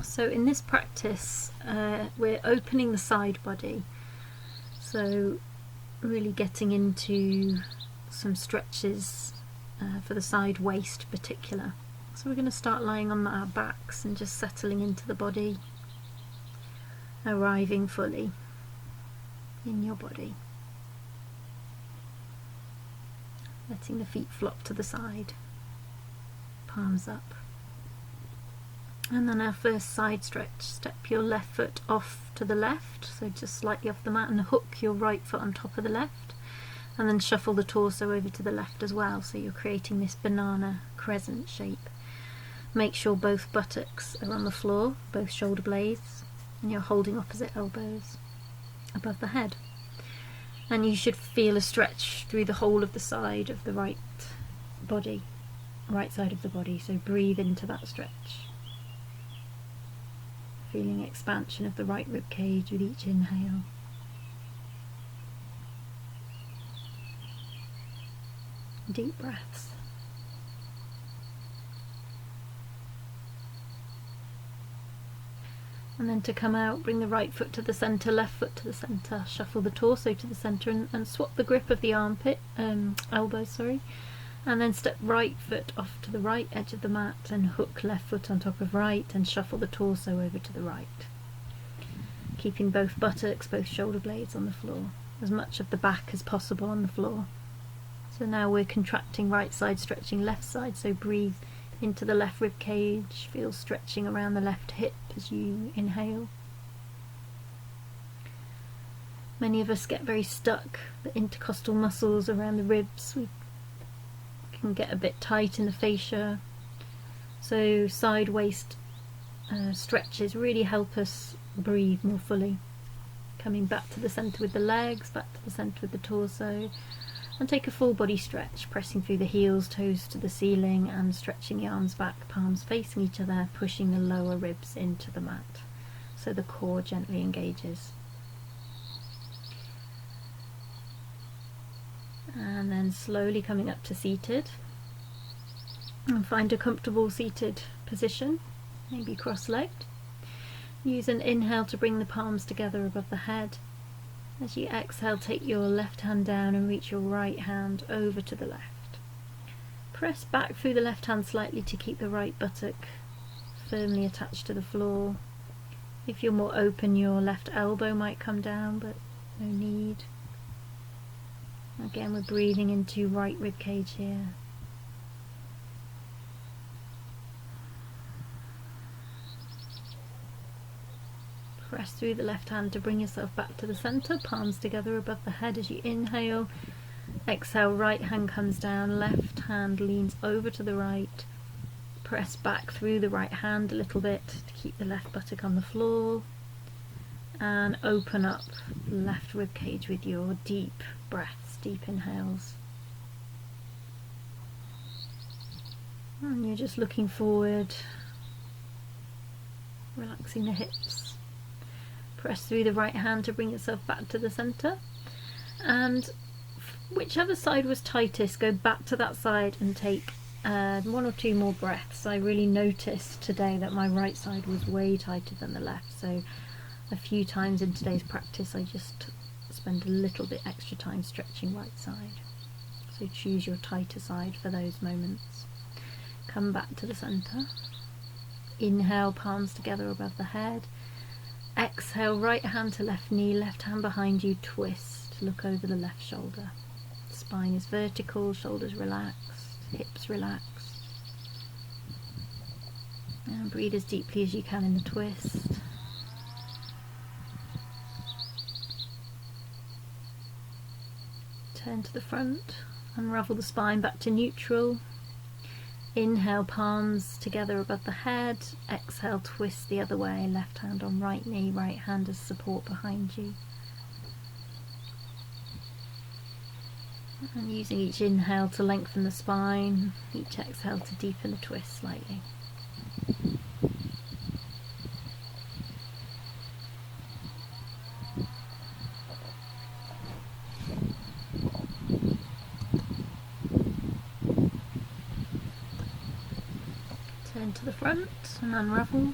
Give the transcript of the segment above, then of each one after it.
So in this practice, we're opening the side body, so really getting into some stretches for the side waist particular. So we're going to start lying on our backs and just settling into the body, arriving fully in your body. Letting the feet flop to the side, palms up. And then our first side stretch, step your left foot off to the left, so just slightly off the mat, and hook your right foot on top of the left, and then shuffle the torso over to the left as well, so you're creating this banana crescent shape. Make sure both buttocks are on the floor, both shoulder blades, and you're holding opposite elbows above the head. And you should feel a stretch through the whole of the side of the right body, right side of the body, so breathe into that stretch. Feeling expansion of the right rib cage with each inhale. Deep breaths. And then to come out, bring the right foot to the centre, left foot to the centre, shuffle the torso to the centre, and swap the grip of the elbows, and then step right foot off to the right edge of the mat and hook left foot on top of right and shuffle the torso over to the right. Keeping both buttocks, both shoulder blades on the floor, as much of the back as possible on the floor. So now we're contracting right side, stretching left side, so breathe into the left rib cage, feel stretching around the left hip as you inhale. Many of us get very stuck, the intercostal muscles around the ribs, we can get a bit tight in the fascia. So side waist stretches really help us breathe more fully. Coming back to the centre with the legs, back to the centre with the torso. And take a full body stretch, pressing through the heels, toes to the ceiling, and stretching the arms back, palms facing each other, pushing the lower ribs into the mat, so the core gently engages. And then slowly coming up to seated. And find a comfortable seated position, maybe cross-legged. Use an inhale to bring the palms together above the head. As you exhale, take your left hand down and reach your right hand over to the left. Press back through the left hand slightly to keep the right buttock firmly attached to the floor. If you're more open, your left elbow might come down, but no need. Again, we're breathing into right rib cage here. Press through the left hand to bring yourself back to the centre, palms together above the head as you inhale. Exhale, right hand comes down, left hand leans over to the right. Press back through the right hand a little bit to keep the left buttock on the floor. And open up the left rib cage with your deep breaths, deep inhales. And you're just looking forward, relaxing the hips. Press through the right hand to bring yourself back to the centre, and whichever side was tightest, go back to that side and take one or two more breaths. I really noticed today that my right side was way tighter than the left, so a few times in today's practice I just spend a little bit extra time stretching right side. So choose your tighter side for those moments. Come back to the centre. Inhale, palms together above the head. Exhale, right hand to left knee, left hand behind you, twist, look over the left shoulder. Spine is vertical, shoulders relaxed, hips relaxed. And breathe as deeply as you can in the twist. Turn to the front, unravel the spine back to neutral. Inhale, palms together above the head. Exhale, twist the other way, left hand on right knee, right hand as support behind you. And using each inhale to lengthen the spine, each exhale to deepen the twist slightly. Turn to the front and unravel.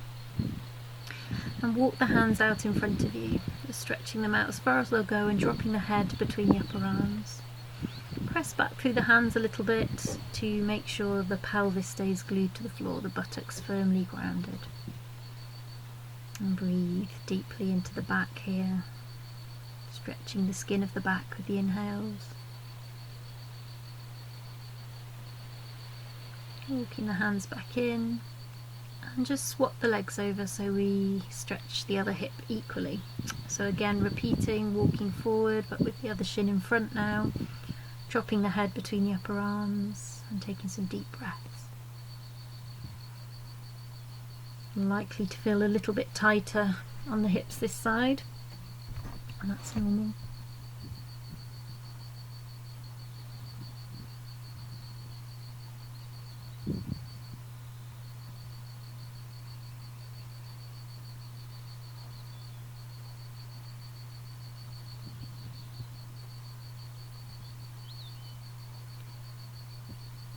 And walk the hands out in front of you, just stretching them out as far as they'll go and dropping the head between the upper arms. Press back through the hands a little bit to make sure the pelvis stays glued to the floor, the buttocks firmly grounded. And breathe deeply into the back here, stretching the skin of the back with the inhales. Walking the hands back in, and just swap the legs over so we stretch the other hip equally. So again, repeating, walking forward but with the other shin in front now, dropping the head between the upper arms and taking some deep breaths. Likely to feel a little bit tighter on the hips this side, and that's normal.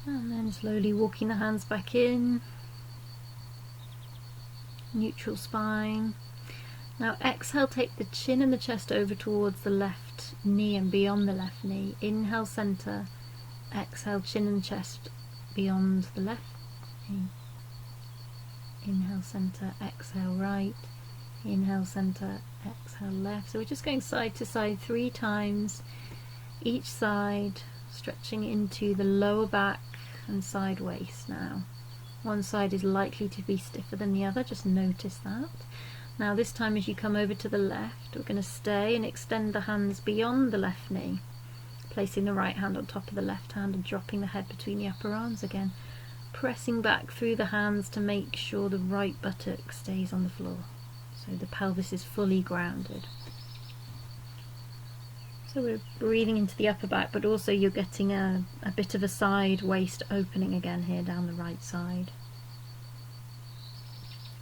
And then slowly walking the hands back in, neutral spine. Now exhale, take the chin and the chest over towards the left knee and beyond the left knee. Inhale, center. Exhale, chin and chest beyond the left knee. Inhale, center. Exhale, right. Inhale, center. Exhale, left. So we're just going side to side 3 times, each side, stretching into the lower back and side waist now. One side is likely to be stiffer than the other, just notice that. Now this time as you come over to the left, we're going to stay and extend the hands beyond the left knee, placing the right hand on top of the left hand and dropping the head between the upper arms again, pressing back through the hands to make sure the right buttock stays on the floor, so the pelvis is fully grounded. So we're breathing into the upper back, but also you're getting a bit of a side waist opening again here down the right side.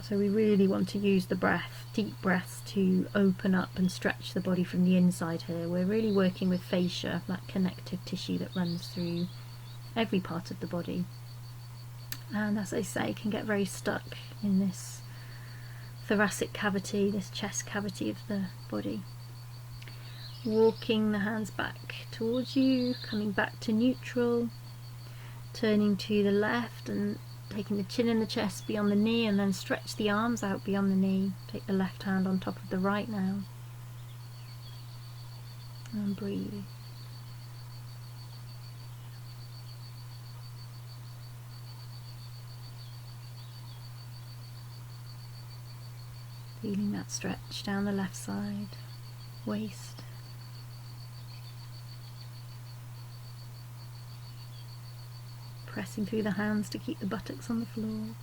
So we really want to use the breath, deep breaths, to open up and stretch the body from the inside here. We're really working with fascia, that connective tissue that runs through every part of the body. And as I say, can get very stuck in this thoracic cavity, this chest cavity of the body. Walking the hands back towards you, coming back to neutral, turning to the left and taking the chin and the chest beyond the knee, and then stretch the arms out beyond the knee. Take the left hand on top of the right now. And breathe. Feeling that stretch down the left side, waist. Pressing through the hands to keep the buttocks on the floor.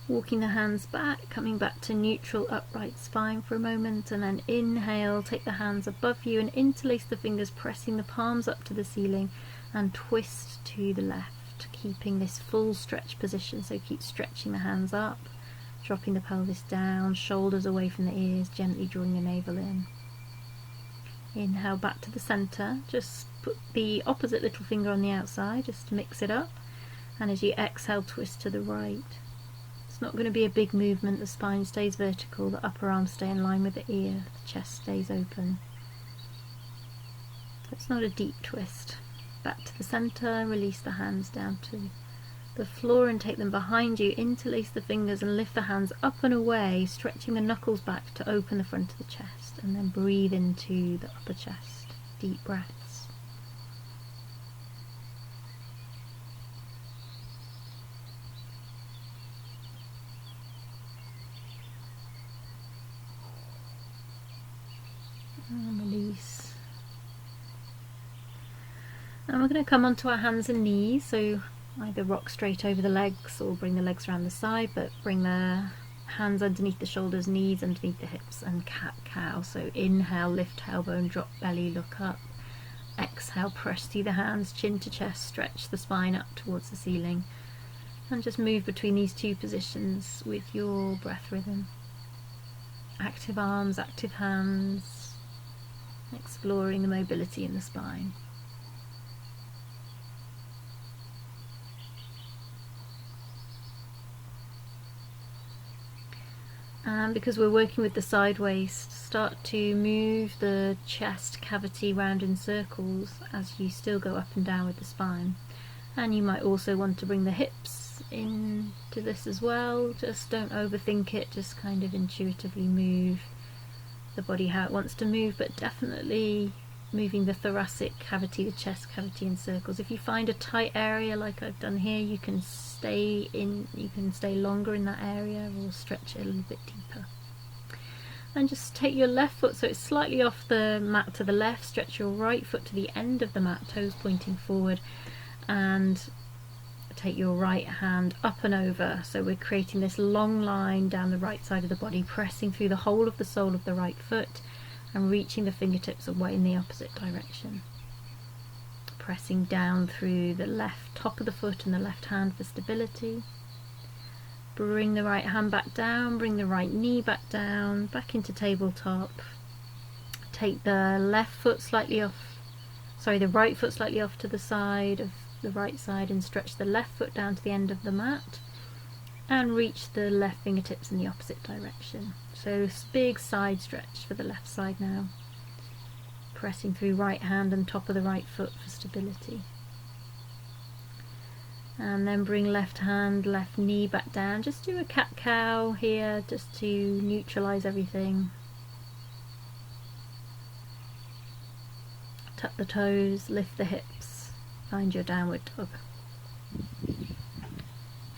Walking the hands back, coming back to neutral upright spine for a moment, and then inhale, take the hands above you and interlace the fingers, pressing the palms up to the ceiling, and twist to the left, keeping this full stretch position. So keep stretching the hands up, dropping the pelvis down, shoulders away from the ears, gently drawing the navel in. Inhale back to the center, just put the opposite little finger on the outside just to mix it up, and as you exhale, twist to the right. It's not going to be a big movement, the spine stays vertical, the upper arms stay in line with the ear, the chest stays open. It's not a deep twist. Back to the center, release the hands down to the floor and take them behind you, interlace the fingers and lift the hands up and away, stretching the knuckles back to open the front of the chest, and then breathe into the upper chest. Deep breaths. And release. And we're going to come onto our hands and knees, so either rock straight over the legs or bring the legs around the side, but bring the hands underneath the shoulders, knees underneath the hips, and cat-cow. So inhale, lift tailbone, drop belly, look up. Exhale, press through the hands, chin to chest, stretch the spine up towards the ceiling, and just move between these two positions with your breath rhythm. Active arms, active hands, exploring the mobility in the spine. And because we're working with the side waist, start to move the chest cavity round in circles as you still go up and down with the spine. And you might also want to bring the hips into this as well. Just don't overthink it, just kind of intuitively move the body how it wants to move, but definitely moving the thoracic cavity, the chest cavity in circles. If you find a tight area like I've done here, you can stay longer in that area or stretch it a little bit deeper. And just take your left foot so it's slightly off the mat to the left, stretch your right foot to the end of the mat, toes pointing forward, and take your right hand up and over. So we're creating this long line down the right side of the body, pressing through the whole of the sole of the right foot and reaching the fingertips away in the opposite direction. Pressing down through the left top of the foot and the left hand for stability. Bring the right hand back down, bring the right knee back down, back into tabletop. Take the right foot slightly off to the side of the right side and stretch the left foot down to the end of the mat and reach the left fingertips in the opposite direction. So big side stretch for the left side now. Pressing through right hand and top of the right foot for stability. And then bring left hand, left knee back down. Just do a cat-cow here just to neutralize everything. Tuck the toes, lift the hips, find your downward dog.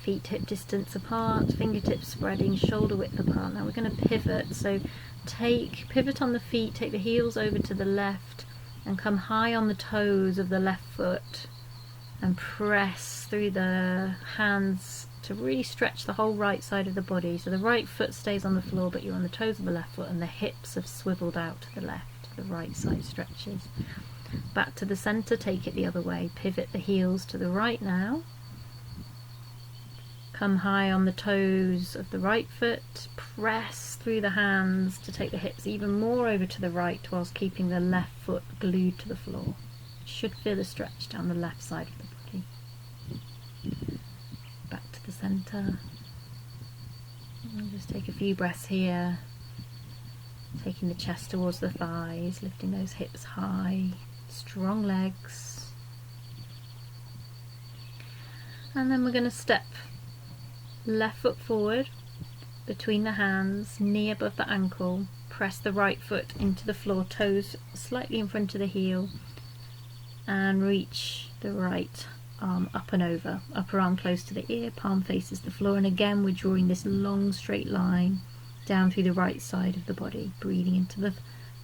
Feet hip distance apart, fingertips spreading, shoulder width apart. Now we're going to pivot, so pivot on the feet, take the heels over to the left and come high on the toes of the left foot and press through the hands to really stretch the whole right side of the body. So the right foot stays on the floor but you're on the toes of the left foot and the hips have swiveled out to the left, the right side stretches. Back to the center, take it the other way, pivot the heels to the right now. Come high on the toes of the right foot, press through the hands to take the hips even more over to the right whilst keeping the left foot glued to the floor. You should feel a stretch down the left side of the body. Back to the centre. And just take a few breaths here, taking the chest towards the thighs, lifting those hips high, strong legs. And then we're going to step left foot forward between the hands, knee above the ankle, press the right foot into the floor, toes slightly in front of the heel, and reach the right arm up and over, upper arm close to the ear, palm faces the floor, and again we're drawing this long straight line down through the right side of the body, breathing into the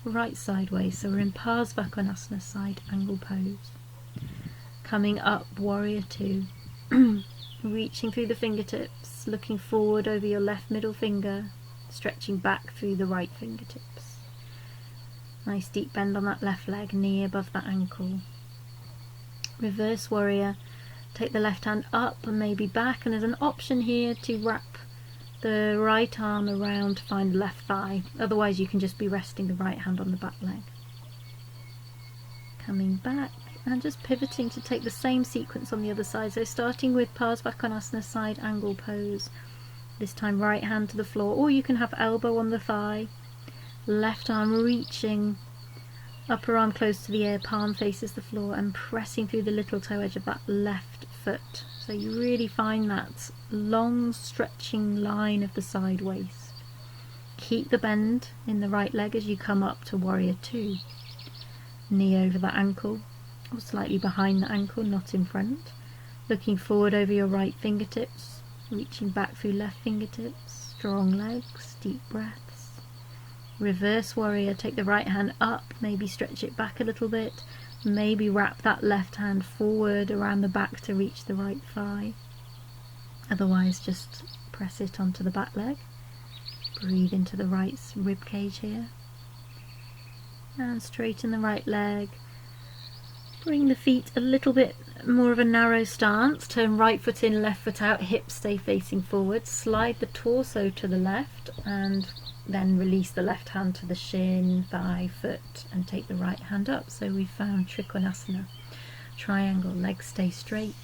right sideways. So we're in Parsvakonasana, side angle pose. Coming up, warrior two. Reaching through the fingertips, looking forward over your left middle finger, stretching back through the right fingertips. Nice deep bend on that left leg, knee above that ankle. Reverse warrior, take the left hand up and maybe back, and there's an option here to wrap the right arm around to find the left thigh, otherwise you can just be resting the right hand on the back leg. Coming back and just pivoting to take the same sequence on the other side, so starting with Parsvakonasana, side angle pose, this time right hand to the floor, or you can have elbow on the thigh, left arm reaching, upper arm close to the ear, palm faces the floor, and pressing through the little toe edge of that left foot, so you really find that long stretching line of the side waist. Keep the bend in the right leg as you come up to warrior two, knee over the ankle or slightly behind the ankle, not in front, looking forward over your right fingertips, reaching back through left fingertips, strong legs, deep breaths. Reverse warrior, take the right hand up, maybe stretch it back a little bit, maybe wrap that left hand forward around the back to reach the right thigh, otherwise just press it onto the back leg. Breathe into the right rib cage here and straighten the right leg. Bring the feet a little bit more of a narrow stance, turn right foot in, left foot out, hips stay facing forward, slide the torso to the left and then release the left hand to the shin, thigh, foot and take the right hand up. So we found Trikonasana, triangle, legs stay straight.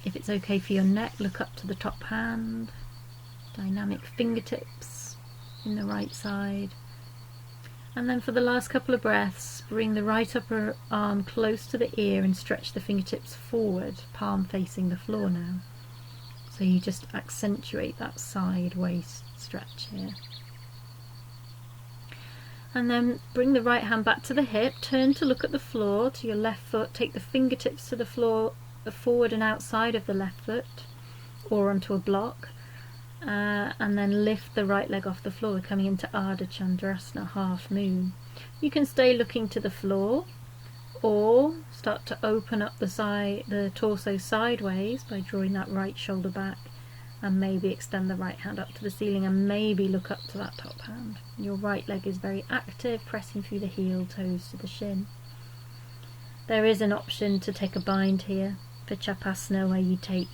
If it's okay for your neck, look up to the top hand, dynamic fingertips, in the right side. And then for the last couple of breaths, bring the right upper arm close to the ear and stretch the fingertips forward, palm facing the floor now. So you just accentuate that side waist stretch here. And then bring the right hand back to the hip, turn to look at the floor, to your left foot, take the fingertips to the floor, forward and outside of the left foot, or onto a block. And then lift the right leg off the floor, coming into Ardha Chandrasana, half moon. You can stay looking to the floor, or start to open up the torso sideways by drawing that right shoulder back, and maybe extend the right hand up to the ceiling, and maybe look up to that top hand. Your right leg is very active, pressing through the heel, toes to the shin. There is an option to take a bind here for Chapasana, where you take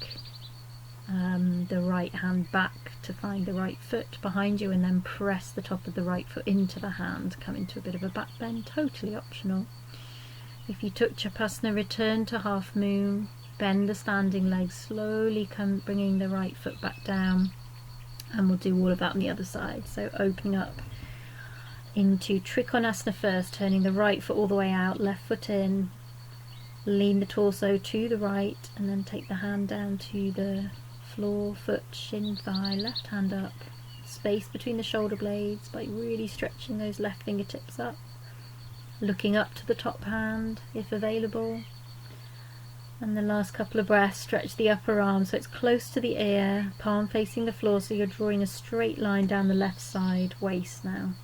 the right hand back to find the right foot behind you, and then press the top of the right foot into the hand, come into a bit of a back bend, totally optional. If you took Chapasana, return to half moon, bend the standing leg, slowly bringing the right foot back down, and we'll do all of that on the other side. So opening up into Trikonasana first, turning the right foot all the way out, left foot in, lean the torso to the right, and then take the hand down to the floor, foot, shin, thigh, left hand up, space between the shoulder blades by really stretching those left fingertips up, looking up to the top hand if available. And the last couple of breaths, stretch the upper arm so it's close to the ear, palm facing the floor, so you're drawing a straight line down the left side waist now.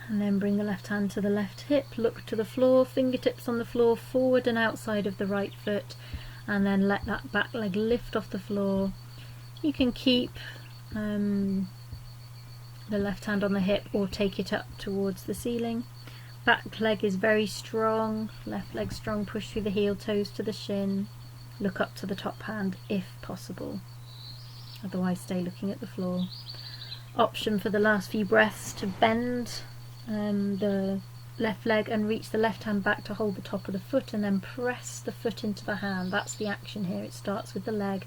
And then bring the left hand to the left hip, look to the floor, fingertips on the floor, forward and outside of the right foot, and then let that back leg lift off the floor. You can keep the left hand on the hip or take it up towards the ceiling. Back leg is very strong, left leg strong, push through the heel, toes to the shin, look up to the top hand if possible, otherwise stay looking at the floor. Option for the last few breaths to bend the left leg and reach the left hand back to hold the top of the foot, and then press the foot into the hand. That's the action here. It starts with the leg,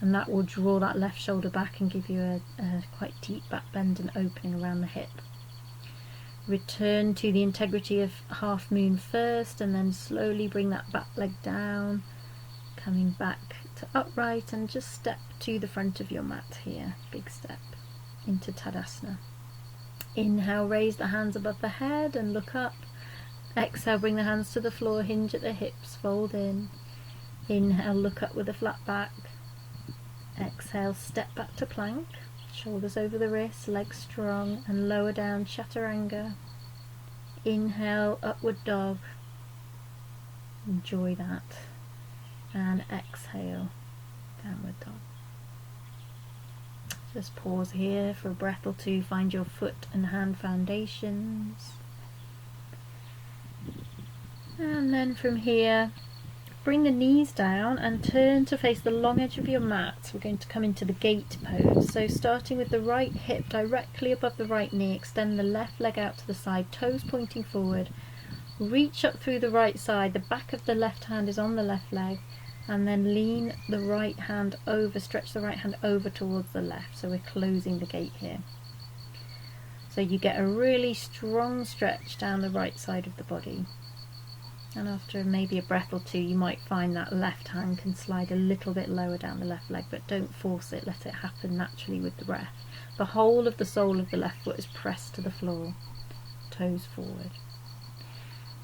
and that will draw that left shoulder back and give you a quite deep back bend and opening around the hip. Return to the integrity of half moon first, and then slowly bring that back leg down, coming back to upright, and just step to the front of your mat here, big step into Tadasana. Inhale, raise the hands above the head and look up. Exhale, bring the hands to the floor, hinge at the hips, fold in. Inhale, look up with a flat back. Exhale, step back to plank, shoulders over the wrists, legs strong, and lower down, Chaturanga. Inhale, upward dog. Enjoy that. And exhale, downward dog. Just pause here for a breath or two, find your foot and hand foundations. And then from here, bring the knees down and turn to face the long edge of your mat. We're going to come into the gate pose. So starting with the right hip directly above the right knee, extend the left leg out to the side, toes pointing forward. Reach up through the right side, the back of the left hand is on the left leg, and then lean the right hand over, stretch the right hand over towards the left. So we're closing the gate here. So you get a really strong stretch down the right side of the body. And after maybe a breath or two, you might find that left hand can slide a little bit lower down the left leg, but don't force it, let it happen naturally with the breath. The whole of the sole of the left foot is pressed to the floor, toes forward.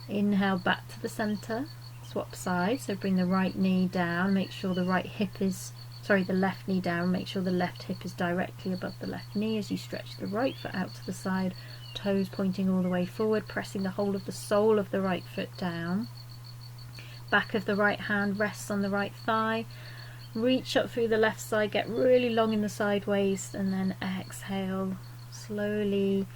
Inhale, back to the center. Swap sides, so bring the right knee down, make sure the the left knee down, make sure the left hip is directly above the left knee as you stretch the right foot out to the side, toes pointing all the way forward, pressing the whole of the sole of the right foot down. Back of the right hand rests on the right thigh, reach up through the left side, get really long in the side waist, and then exhale, slowly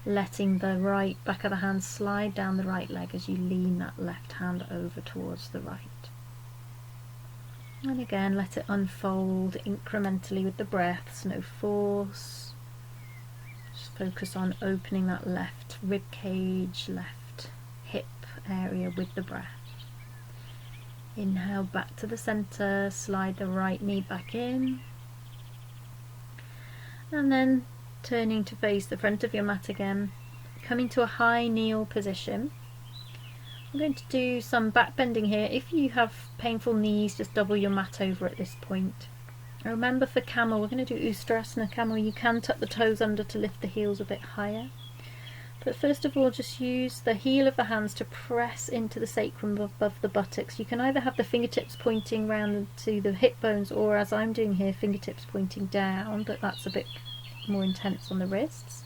letting the right back of the hand slide down the right leg as you lean that left hand over towards the right. And again, let it unfold incrementally with the breaths, no force. Just focus on opening that left rib cage, left hip area with the breath. Inhale, back to the center, slide the right knee back in. And then turning to face the front of your mat again, coming to a high kneel position. I'm going to do some back bending here. If you have painful knees, just double your mat over at this point. Remember, for Camel, we're going to do Ustrasana Camel. You can tuck the toes under to lift the heels a bit higher. But first of all, just use the heel of the hands to press into the sacrum above the buttocks. You can either have the fingertips pointing round to the hip bones, or as I'm doing here, fingertips pointing down, but that's a bit more intense on the wrists.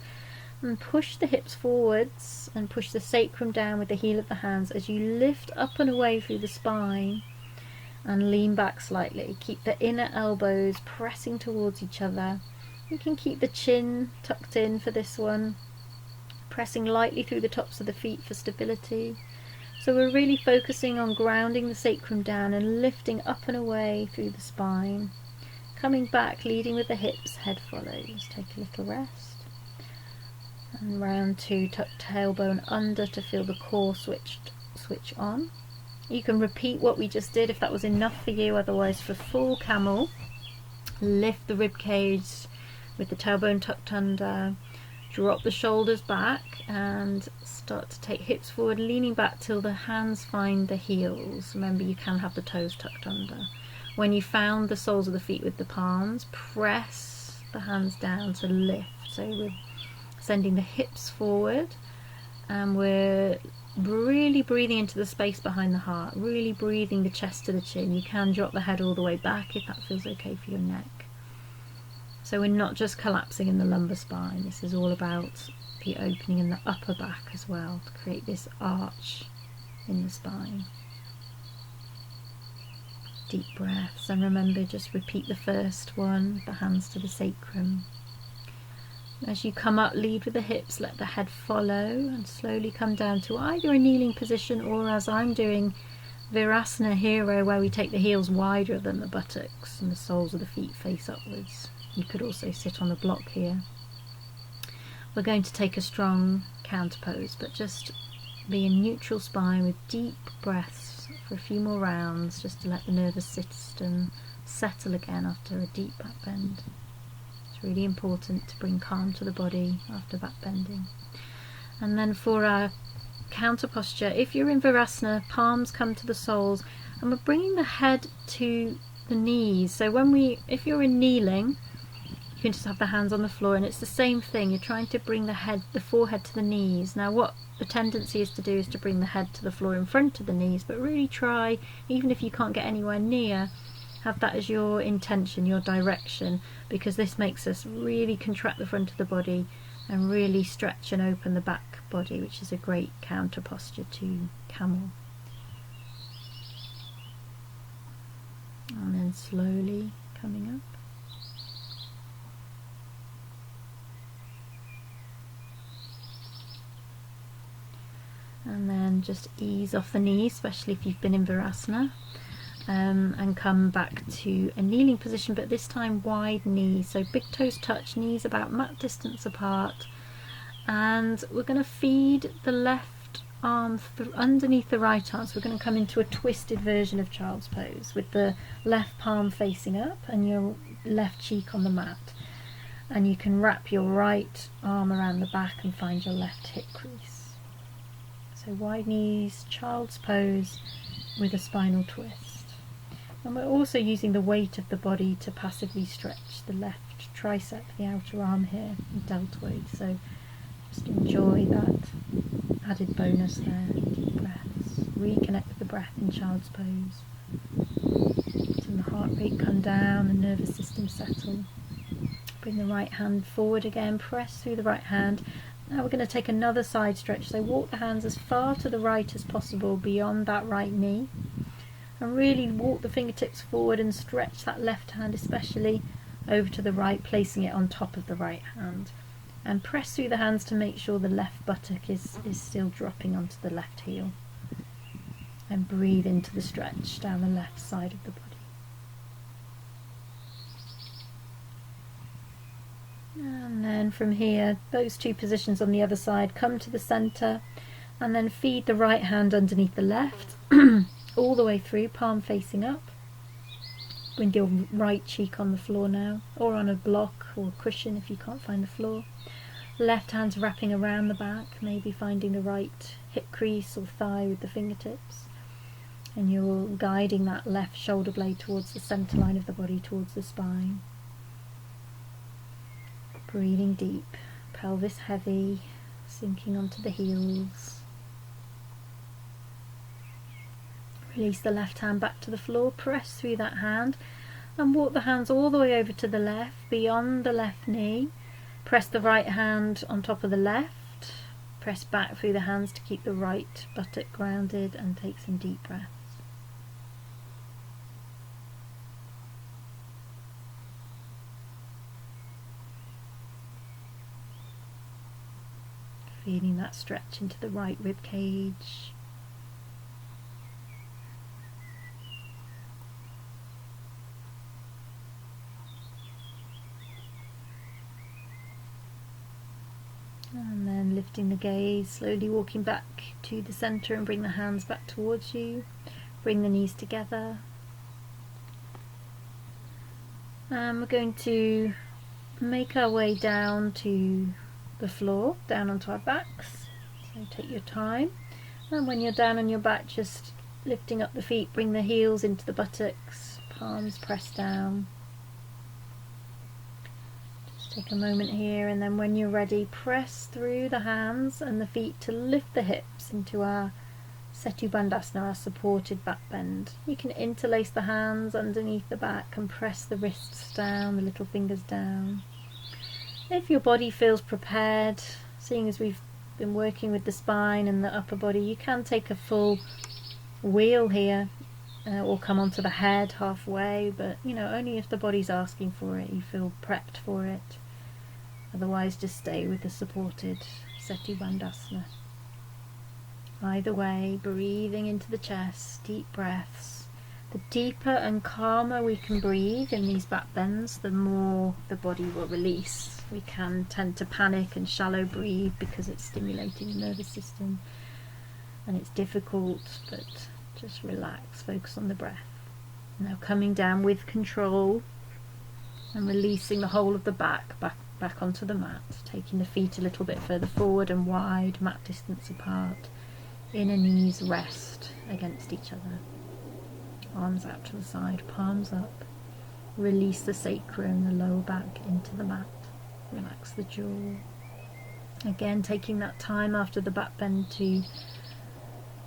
And push the hips forwards and push the sacrum down with the heel of the hands as you lift up and away through the spine and lean back slightly. Keep the inner elbows pressing towards each other. You can keep the chin tucked in for this one, pressing lightly through the tops of the feet for stability. So we're really focusing on grounding the sacrum down and lifting up and away through the spine. Coming back, leading with the hips, head follows. Take a little rest. And round 2, tuck tailbone under to feel the core switch on. You can repeat what we just did if that was enough for you. Otherwise, for full Camel, lift the rib cage with the tailbone tucked under, drop the shoulders back and start to take hips forward, leaning back till the hands find the heels. Remember, you can have the toes tucked under. When you found the soles of the feet with the palms, press the hands down to lift. So we're sending the hips forward and we're really breathing into the space behind the heart, really breathing the chest to the chin. You can drop the head all the way back if that feels okay for your neck. So we're not just collapsing in the lumbar spine, this is all about the opening in the upper back as well, to create this arch in the spine. Deep breaths, and remember, just repeat the first one, the hands to the sacrum. As you come up, lead with the hips, let the head follow, and slowly come down to either a kneeling position or, as I'm doing, Virasana Hero, where we take the heels wider than the buttocks and the soles of the feet face upwards. You could also sit on a block here. We're going to take a strong counter pose, but just be in neutral spine with deep breaths for a few more rounds, just to let the nervous system settle again after a deep back bend. It's really important to bring calm to the body after back bending. And then for our counter posture, if you're in Virasana, palms come to the soles, and we're bringing the head to the knees. So if you're in kneeling, you can just have the hands on the floor, and it's the same thing. You're trying to bring the forehead to the knees. Now, what the tendency is to do is to bring the head to the floor in front of the knees, but really try, even if you can't get anywhere near, have that as your intention, your direction, because this makes us really contract the front of the body and really stretch and open the back body, which is a great counter posture to Camel. And then slowly coming up. And then just ease off the knees, especially if you've been in Virasana, and come back to a kneeling position, but this time wide knees. So big toes touch, knees about mat distance apart. And we're going to feed the left arm underneath the right arm. So we're going to come into a twisted version of child's pose with the left palm facing up and your left cheek on the mat. And you can wrap your right arm around the back and find your left hip crease. So wide knees, child's pose with a spinal twist. And we're also using the weight of the body to passively stretch the left tricep, the outer arm here, deltoid. So just enjoy that added bonus there. Deep breaths. Reconnect with the breath in child's pose. Letting the heart rate come down, the nervous system settle. Bring the right hand forward again, press through the right hand. Now we're going to take another side stretch, so walk the hands as far to the right as possible beyond that right knee, and really walk the fingertips forward and stretch that left hand especially over to the right, placing it on top of the right hand, and press through the hands to make sure the left buttock is still dropping onto the left heel, and breathe into the stretch down the left side of the body. And then from here, those two positions on the other side, come to the centre and then feed the right hand underneath the left all the way through, palm facing up. with your right cheek on the floor now, or on a block or cushion if you can't find the floor. Left hand's wrapping around the back, maybe finding the right hip crease or thigh with the fingertips. And you're guiding that left shoulder blade towards the centre line of the body, towards the spine. Breathing deep, pelvis heavy, sinking onto the heels. Release the left hand back to the floor, press through that hand and walk the hands all the way over to the left, beyond the left knee. Press the right hand on top of the left, press back through the hands to keep the right buttock grounded, and take some deep breaths. Feeling that stretch into the right rib cage. And then lifting the gaze, slowly walking back to the centre and bring the hands back towards you. Bring the knees together. And we're going to make our way down to the floor, down onto our backs. So take your time. And when you're down on your back, just lifting up the feet, bring the heels into the buttocks, palms pressed down. Take a moment here, and then when you're ready, press through the hands and the feet to lift the hips into our Setu Bandhasana, our supported back bend. You can interlace the hands underneath the back and press the wrists down, the little fingers down. If your body feels prepared, seeing as we've been working with the spine and the upper body, you can take a full wheel here, or come onto the head halfway, but only if the body's asking for it, you feel prepped for it. Otherwise, just stay with the supported Setu Bandhasana. Either way, breathing into the chest, deep breaths. The deeper and calmer we can breathe in these back bends, the more the body will release. We can tend to panic and shallow breathe because it's stimulating the nervous system and it's difficult, but just relax, focus on the breath. Now coming down with control and releasing the whole of the back onto the mat, taking the feet a little bit further forward and wide, mat distance apart. Inner knees rest against each other. Arms out to the side, palms up. Release the sacrum, the lower back into the mat. Relax the jaw. Again, taking that time after the back bend to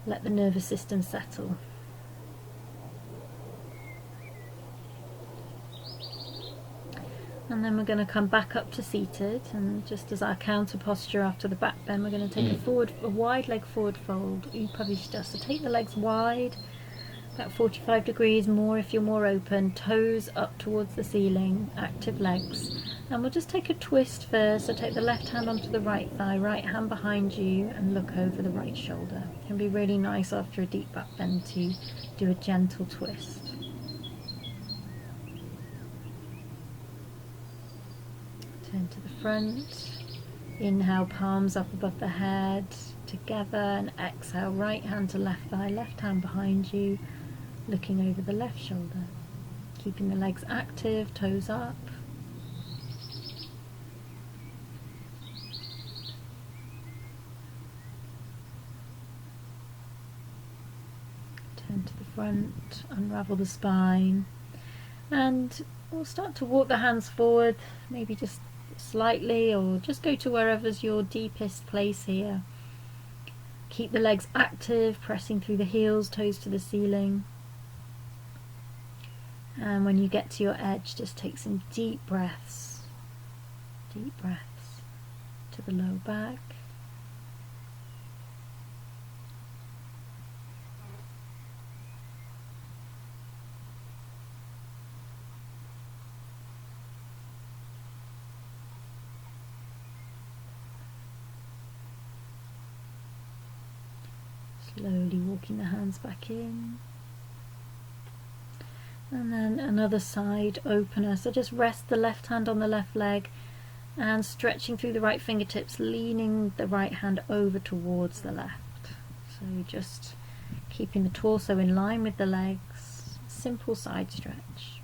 let the nervous system settle. And then we're going to come back up to seated, and just as our counter posture after the back bend, we're going to take a wide leg forward fold, Upavishta. So take the legs wide, about 45 degrees more if you're more open, toes up towards the ceiling, active legs. And we'll just take a twist first, so take the left hand onto the right thigh, right hand behind you, and look over the right shoulder. It can be really nice after a deep back bend to do a gentle twist. Turn to the front, inhale, palms up above the head, together, and exhale, right hand to left thigh, left hand behind you, looking over the left shoulder. Keeping the legs active, toes up. Turn to the front, unravel the spine, and we'll start to walk the hands forward, maybe just slightly, or just go to wherever's your deepest place here. Keep the legs active, pressing through the heels, toes to the ceiling. And when you get to your edge, just take some deep breaths to the lower back. Slowly walking the hands back in. And then another side opener. So just rest the left hand on the left leg and stretching through the right fingertips, leaning the right hand over towards the left. So just keeping the torso in line with the legs. Simple side stretch.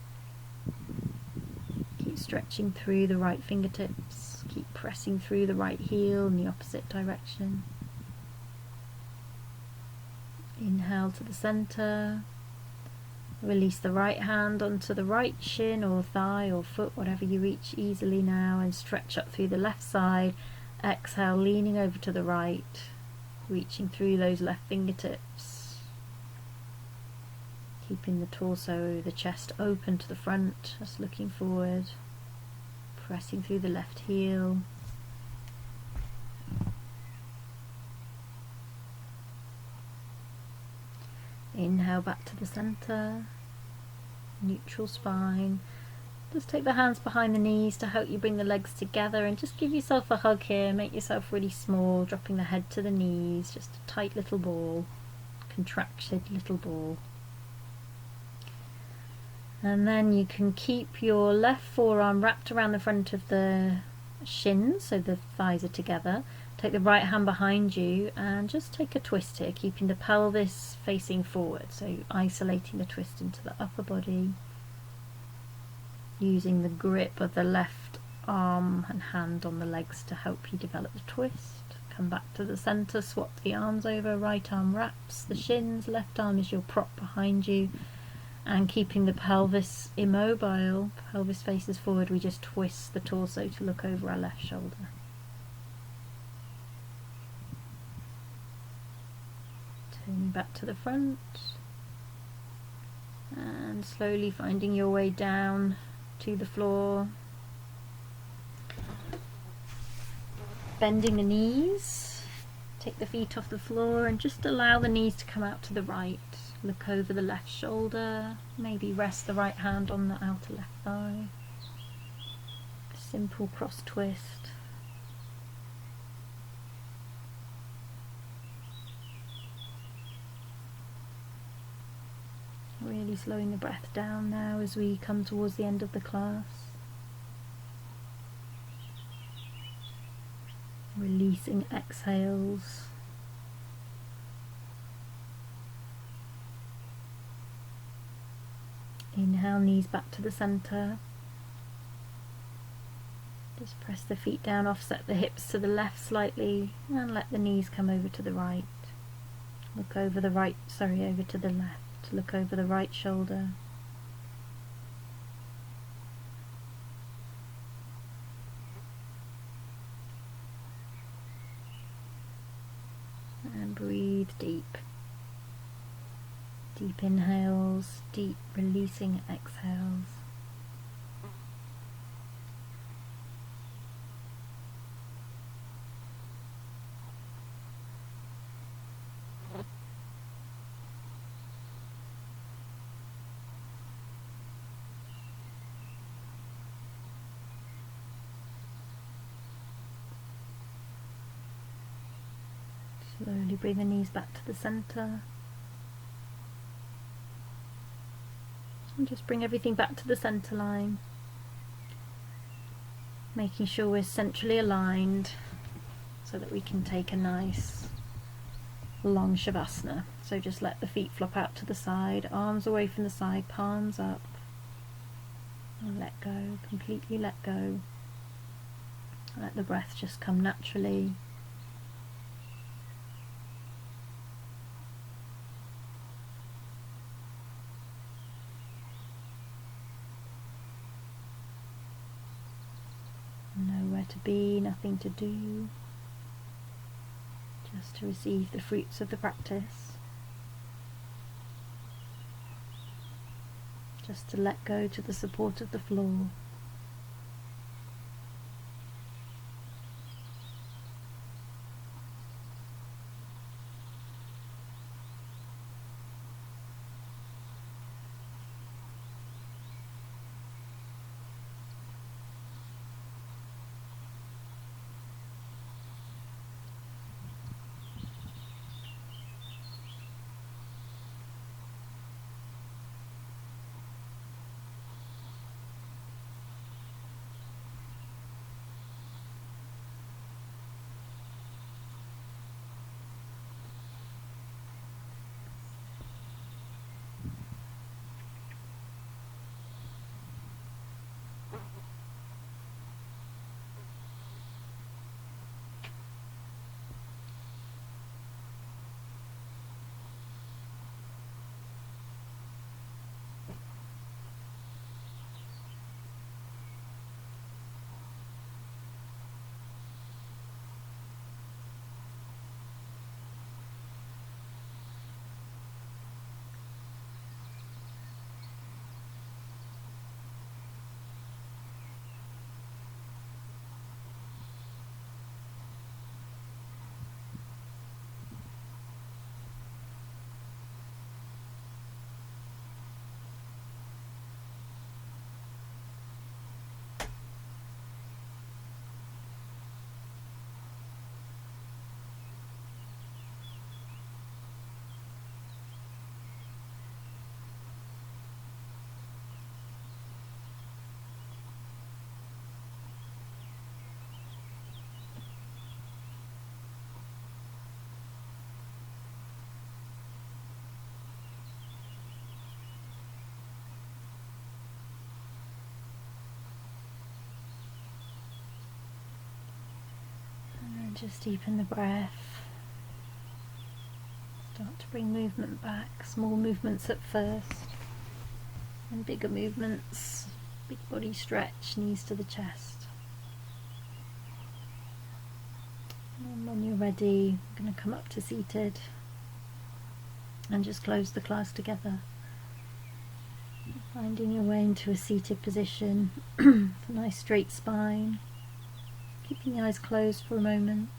stretching through the right fingertips. Keep pressing through the right heel in the opposite direction. Inhale to the center. Release the right hand onto the right shin or thigh or foot, whatever you reach easily now, and stretch up through the left side. Exhale, leaning over to the right, reaching through those left fingertips. Keeping the torso, the chest open to the front, just looking forward. Pressing through the left heel. Inhale back to the center, neutral spine. Just take the hands behind the knees to help you bring the legs together, and just give yourself a hug here. Make yourself really small, dropping the head to the knees, just a tight little ball, contracted little ball. And then you can keep your left forearm wrapped around the front of the shins, so the thighs are together. Take the right hand behind you and just take a twist here, keeping the pelvis facing forward, so isolating the twist into the upper body, using the grip of the left arm and hand on the legs to help you develop the twist. Come back to the center, swap the arms over, right arm wraps the shins, left arm is your prop behind you, and keeping the pelvis immobile, pelvis faces forward, we just twist the torso to look over our left shoulder. Turning back to the front and slowly finding your way down to the floor. Bending the knees, take the feet off the floor and just allow the knees to come out to the right. Look over the left shoulder, maybe rest the right hand on the outer left thigh. Simple cross twist. Really slowing the breath down now as we come towards the end of the class. Releasing exhales. Inhale, knees back to the center. Just press the feet down, offset the hips to the left slightly, and let the knees come over to the right. Look over the right, over to the left. Look over the right shoulder. And breathe deep. Deep inhales, deep releasing exhales. Slowly bring the knees back to the center. And just bring everything back to the center line. Making sure we're centrally aligned so that we can take a nice long Shavasana. So just let the feet flop out to the side, arms away from the side, palms up. And let go, completely let go. Let the breath just come naturally. Nowhere to be, nothing to do, just to receive the fruits of the practice, just to let go to the support of the floor. And just deepen the breath. Start to bring movement back. Small movements at first, and bigger movements. Big body stretch, knees to the chest. And when you're ready, I'm going to come up to seated and just close the class together. Finding your way into a seated position, a nice straight spine. Keeping the eyes closed for a moment.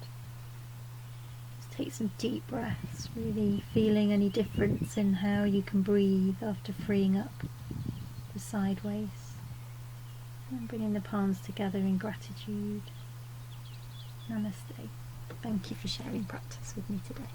Just take some deep breaths, really feeling any difference in how you can breathe after freeing up the sideways. And bringing the palms together in gratitude. Namaste. Thank you for sharing practice with me today.